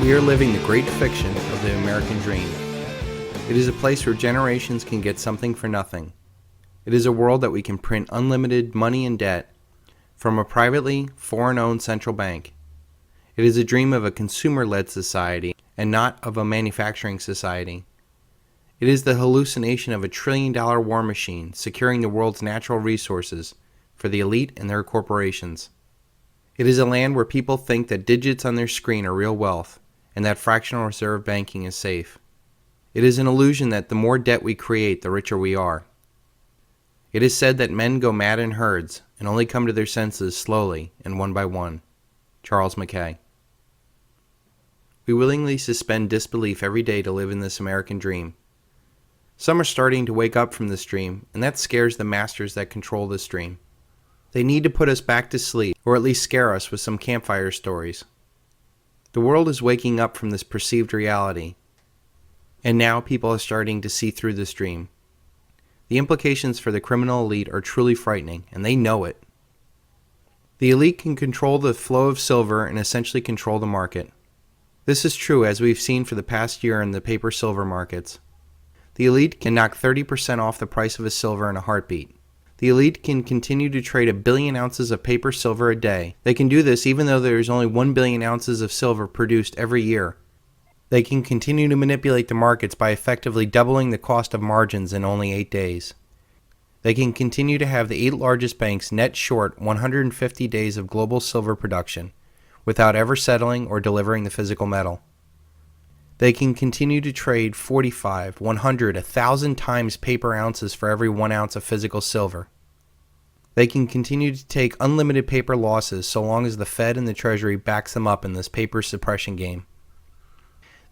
We are living the great fiction of the American dream. It is a place where generations can get something for nothing. It is a world that we can print unlimited money and debt from a privately, foreign-owned central bank. It is a dream of a consumer-led society and not of a manufacturing society. It is the hallucination of a trillion-dollar war machine securing the world's natural resources for the elite and their corporations. It is a land where people think that digits on their screen are real wealth and that fractional reserve banking is safe. It is an illusion that the more debt we create, the richer we are. It is said that men go mad in herds and only come to their senses slowly and one by one. Charles Mackay. We willingly suspend disbelief every day to live in this American dream. Some are starting to wake up from this dream, and that scares the masters that control this dream. They need to put us back to sleep, or at least scare us with some campfire stories. The world is waking up from this perceived reality, and now people are starting to see through this dream. The implications for the criminal elite are truly frightening, and they know it. The elite can control the flow of silver and essentially control the market. This is true as we've seen for the past year in the paper silver markets. The elite can knock 30% off the price of a silver in a heartbeat. The elite can continue to trade 1 billion ounces of paper silver a day. They can do this even though there is only 1 billion ounces of silver produced every year. They can continue to manipulate the markets by effectively doubling the cost of margins in only 8 days. They can continue to have the 8 largest banks net short 150 days of global silver production without ever settling or delivering the physical metal. They can continue to trade 45, 100, 1,000 times paper ounces for every 1 ounce of physical silver. They can continue to take unlimited paper losses so long as the Fed and the Treasury backs them up in this paper suppression game.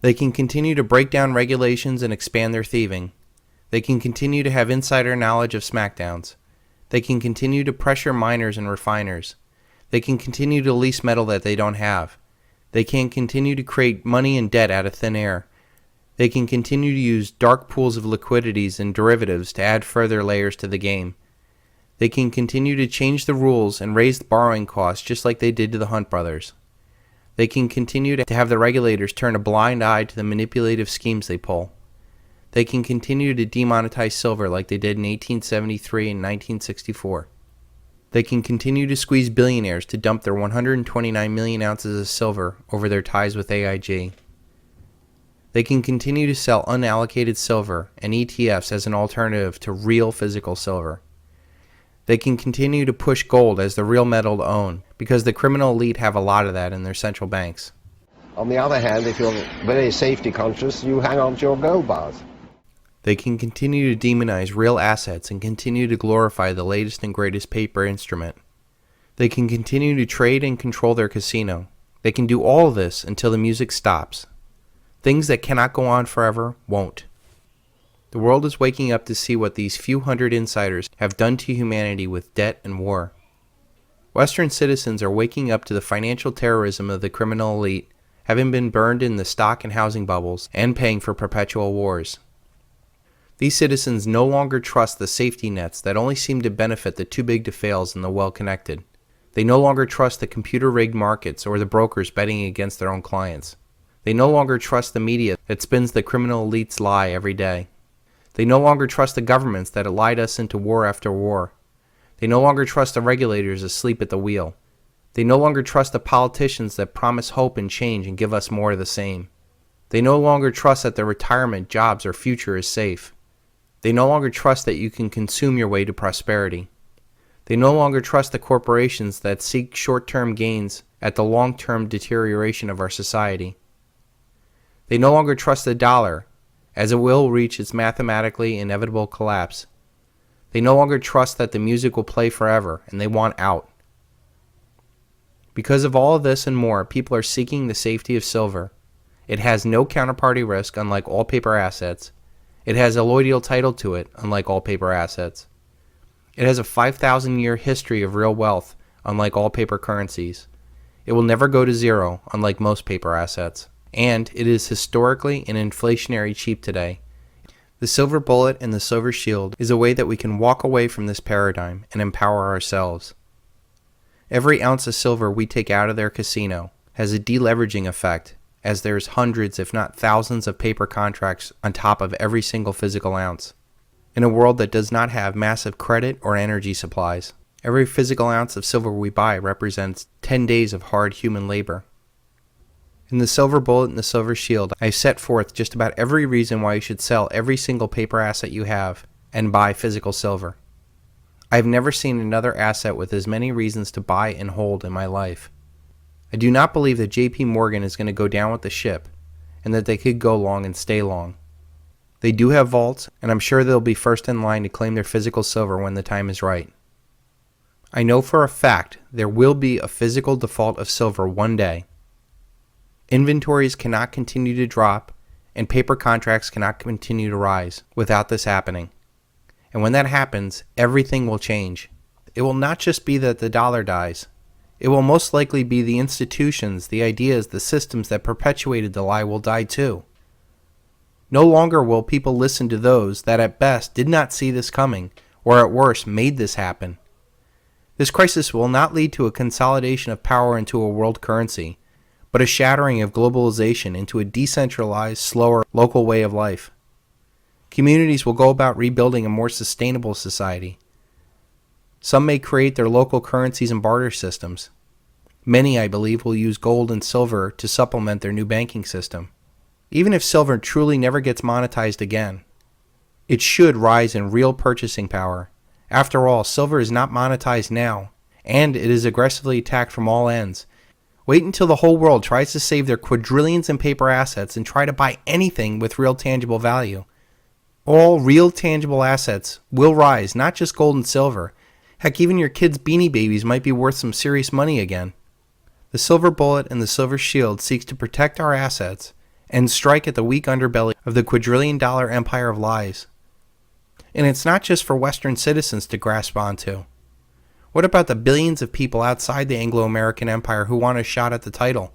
They can continue to break down regulations and expand their thieving. They can continue to have insider knowledge of smackdowns. They can continue to pressure miners and refiners. They can continue to lease metal that they don't have. They can continue to create money and debt out of thin air. They can continue to use dark pools of liquidities and derivatives to add further layers to the game. They can continue to change the rules and raise the borrowing costs just like they did to the Hunt brothers. They can continue to have the regulators turn a blind eye to the manipulative schemes they pull. They can continue to demonetize silver like they did in 1873 and 1964. They can continue to squeeze billionaires to dump their 129 million ounces of silver over their ties with AIG. They can continue to sell unallocated silver and ETFs as an alternative to real physical silver. They can continue to push gold as the real metal to own because the criminal elite have a lot of that in their central banks. On the other hand, if you're very safety conscious, you hang on to your gold bars. They can continue to demonize real assets and continue to glorify the latest and greatest paper instrument. They can continue to trade and control their casino. They can do all of this until the music stops. Things that cannot go on forever won't. The world is waking up to see what these few hundred insiders have done to humanity with debt and war. Western citizens are waking up to the financial terrorism of the criminal elite, having been burned in the stock and housing bubbles and paying for perpetual wars. These citizens no longer trust the safety nets that only seem to benefit the too-big-to-fails and the well-connected. They no longer trust the computer-rigged markets or the brokers betting against their own clients. They no longer trust the media that spins the criminal elite's lie every day. They no longer trust the governments that lied us into war after war. They no longer trust the regulators asleep at the wheel. They no longer trust the politicians that promise hope and change and give us more of the same. They no longer trust that their retirement, jobs, or future is safe. They no longer trust that you can consume your way to prosperity. They no longer trust the corporations that seek short-term gains at the long-term deterioration of our society. They no longer trust the dollar, as it will reach its mathematically inevitable collapse. They no longer trust that the music will play forever, and they want out. Because of all of this and more, people are seeking the safety of silver. It has no counterparty risk, unlike all paper assets. It has a allodial title to it, unlike all paper assets. It has a 5,000-year history of real wealth, unlike all paper currencies. It will never go to zero, unlike most paper assets. And it is historically and inflationary cheap today. The silver bullet and the silver shield is a way that we can walk away from this paradigm and empower ourselves. Every ounce of silver we take out of their casino has a deleveraging effect as there's hundreds, if not thousands, of paper contracts on top of every single physical ounce. In a world that does not have massive credit or energy supplies, every physical ounce of silver we buy represents 10 days of hard human labor. In the Silver Bullet and the Silver Shield, I set forth just about every reason why you should sell every single paper asset you have and buy physical silver. I have never seen another asset with as many reasons to buy and hold in my life. I do not believe that JP Morgan is going to go down with the ship and that they could go long and stay long. They do have vaults, and I'm sure they'll be first in line to claim their physical silver when the time is right. I know for a fact there will be a physical default of silver one day. Inventories cannot continue to drop, and paper contracts cannot continue to rise without this happening. And when that happens, everything will change. It will not just be that the dollar dies. It will most likely be the institutions, the ideas, the systems that perpetuated the lie will die too. No longer will people listen to those that at best did not see this coming, or at worst made this happen. This crisis will not lead to a consolidation of power into a world currency, but a shattering of globalization into a decentralized, slower, local way of life. Communities will go about rebuilding a more sustainable society. Some may create their local currencies and barter systems. Many, I believe, will use gold and silver to supplement their new banking system. Even if silver truly never gets monetized again, it should rise in real purchasing power. After all, silver is not monetized now, and it is aggressively attacked from all ends. Wait until the whole world tries to save their quadrillions in paper assets and try to buy anything with real tangible value. All real tangible assets will rise, not just gold and silver. Heck, even your kids' Beanie Babies might be worth some serious money again. The Silver Bullet and the Silver Shield seeks to protect our assets and strike at the weak underbelly of the quadrillion-dollar empire of lies. And it's not just for Western citizens to grasp onto. What about the billions of people outside the Anglo-American Empire who want a shot at the title?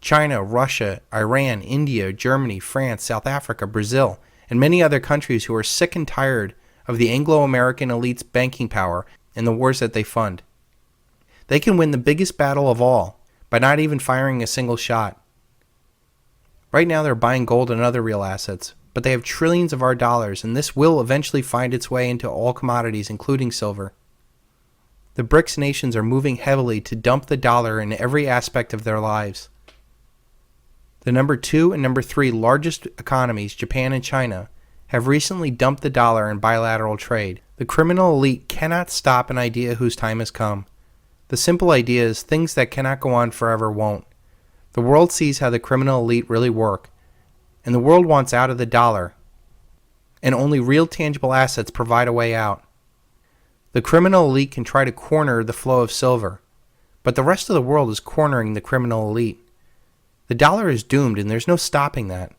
China, Russia, Iran, India, Germany, France, South Africa, Brazil, and many other countries who are sick and tired of the Anglo-American elite's banking power and the wars that they fund. They can win the biggest battle of all by not even firing a single shot. Right now they're buying gold and other real assets, but they have trillions of our dollars, and this will eventually find its way into all commodities, including silver. The BRICS nations are moving heavily to dump the dollar in every aspect of their lives. The number 2 and number 3 largest economies, Japan and China, have recently dumped the dollar in bilateral trade. The criminal elite cannot stop an idea whose time has come. The simple idea is things that cannot go on forever won't. The world sees how the criminal elite really work, and the world wants out of the dollar, and only real tangible assets provide a way out. The criminal elite can try to corner the flow of silver, but the rest of the world is cornering the criminal elite. The dollar is doomed, and there's no stopping that.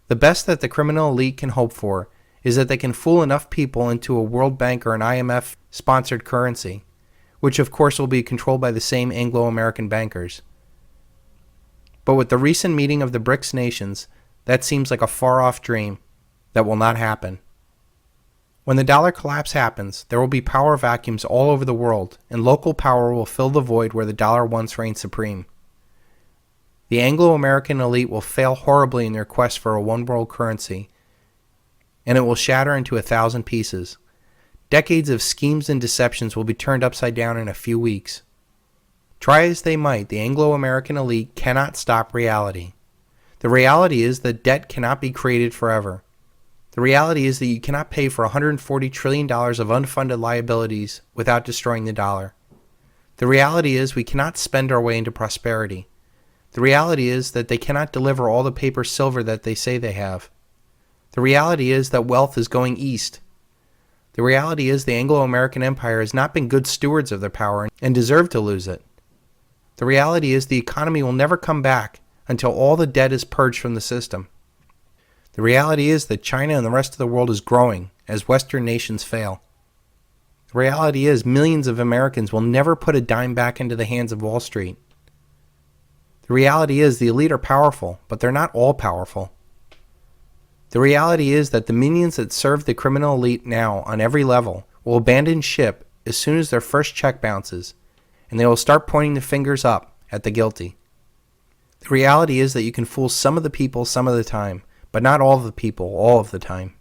The best that the criminal elite can hope for is that they can fool enough people into a World Bank or an IMF-sponsored currency, which of course will be controlled by the same Anglo-American bankers. But with the recent meeting of the BRICS nations, that seems like a far-off dream that will not happen. When the dollar collapse happens, there will be power vacuums all over the world, and local power will fill the void where the dollar once reigned supreme. The Anglo-American elite will fail horribly in their quest for a one-world currency, and it will shatter into 1,000 pieces. Decades of schemes and deceptions will be turned upside down in a few weeks. Try as they might, the Anglo-American elite cannot stop reality. The reality is that debt cannot be created forever. The reality is that you cannot pay for $140 trillion of unfunded liabilities without destroying the dollar. The reality is we cannot spend our way into prosperity. The reality is that they cannot deliver all the paper silver that they say they have. The reality is that wealth is going east. The reality is the Anglo-American Empire has not been good stewards of their power and deserve to lose it. The reality is the economy will never come back until all the debt is purged from the system. The reality is that China and the rest of the world is growing as Western nations fail. The reality is millions of Americans will never put a dime back into the hands of Wall Street. The reality is the elite are powerful, but they're not all powerful. The reality is that the minions that serve the criminal elite now on every level will abandon ship as soon as their first check bounces, and they will start pointing the fingers up at the guilty. The reality is that you can fool some of the people some of the time, but not all of the people all of the time.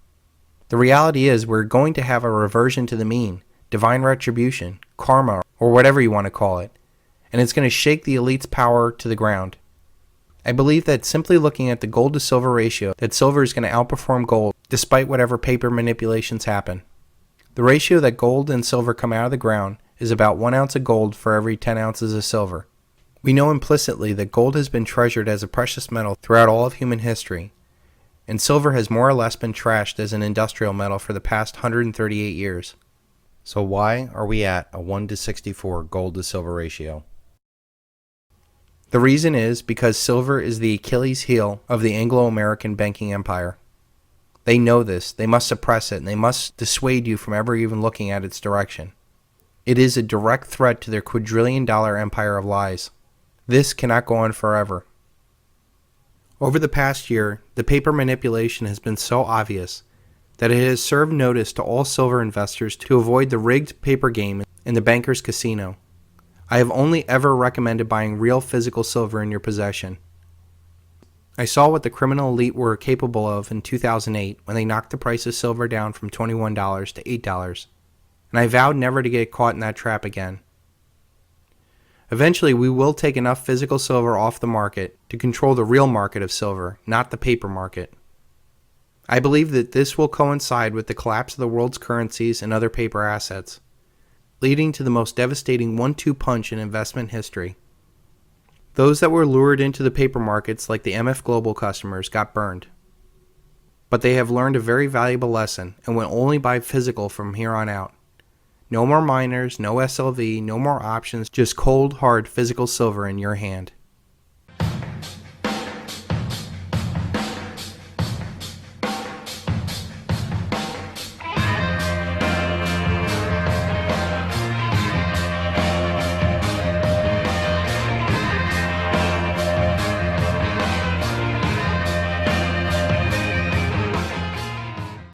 The reality is we're going to have a reversion to the mean, divine retribution, karma, or whatever you want to call it, and it's going to shake the elite's power to the ground. I believe that simply looking at the gold to silver ratio, that silver is going to outperform gold despite whatever paper manipulations happen. The ratio that gold and silver come out of the ground is about 1 ounce of gold for every 10 ounces of silver. We know implicitly that gold has been treasured as a precious metal throughout all of human history, and silver has more or less been trashed as an industrial metal for the past 138 years. So why are we at a 1 to 64 gold to silver ratio? The reason is because silver is the Achilles heel of the Anglo-American banking empire. They know this, they must suppress it, and they must dissuade you from ever even looking at its direction. It is a direct threat to their quadrillion-dollar empire of lies. This cannot go on forever. Over the past year, the paper manipulation has been so obvious that it has served notice to all silver investors to avoid the rigged paper game in the banker's casino. I have only ever recommended buying real physical silver in your possession. I saw what the criminal elite were capable of in 2008 when they knocked the price of silver down from $21 to $8, and I vowed never to get caught in that trap again. Eventually, we will take enough physical silver off the market to control the real market of silver, not the paper market. I believe that this will coincide with the collapse of the world's currencies and other paper assets, leading to the most devastating 1-2 punch in investment history. Those that were lured into the paper markets, like the MF Global customers, got burned. But they have learned a very valuable lesson and will only buy physical from here on out. No more miners, no SLV, no more options, just cold, hard physical silver in your hand.